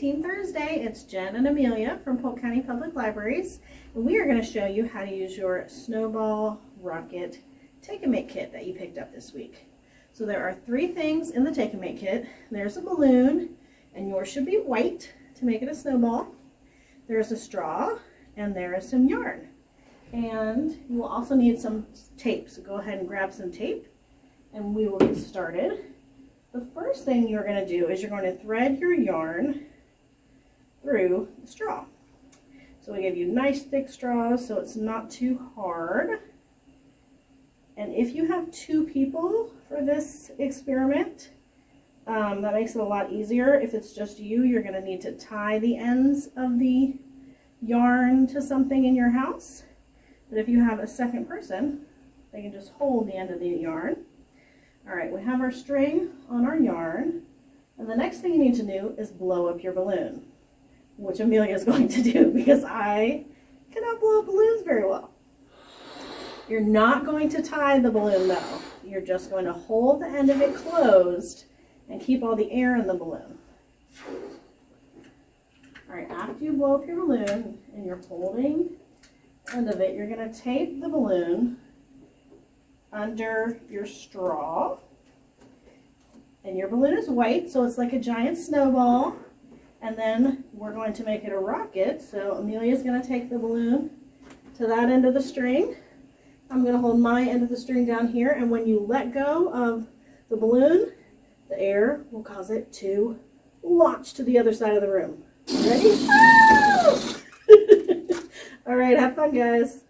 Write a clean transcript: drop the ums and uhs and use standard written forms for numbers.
Teen Thursday. It's Jen and Amelia from Polk County Public Libraries, and we are going to show you how to use your Snowball Rocket Take-A-Make kit that you picked up this week. So there are 3 things in the Take-A-Make kit. There's a balloon, and yours should be white to make it a snowball. There's a straw, and there is some yarn. And you will also need some tape, so go ahead and grab some tape, and we will get started. The first thing you're going to do is you're going to thread your yarn through the straw. So we give you nice thick straws so it's not too hard. And if you have 2 people for this experiment, that makes it a lot easier. If it's just you, you're going to need to tie the ends of the yarn to something in your house. But if you have a second person, they can just hold the end of the yarn. All right, we have our string on our yarn, and the next thing you need to do is blow up your balloon, which Amelia is going to do because I cannot blow up balloons very well. You're not going to tie the balloon though. You're just going to hold the end of it closed and keep all the air in the balloon. All right, after you blow up your balloon and you're holding the end of it, you're going to tape the balloon under your straw, and your balloon is white, so it's like a giant snowball. And then we're going to make it a rocket. So Amelia's going to take the balloon to that end of the string. I'm going to hold my end of the string down here, and when you let go of the balloon, the air will cause it to launch to the other side of the room. Ready? All right, have fun, guys.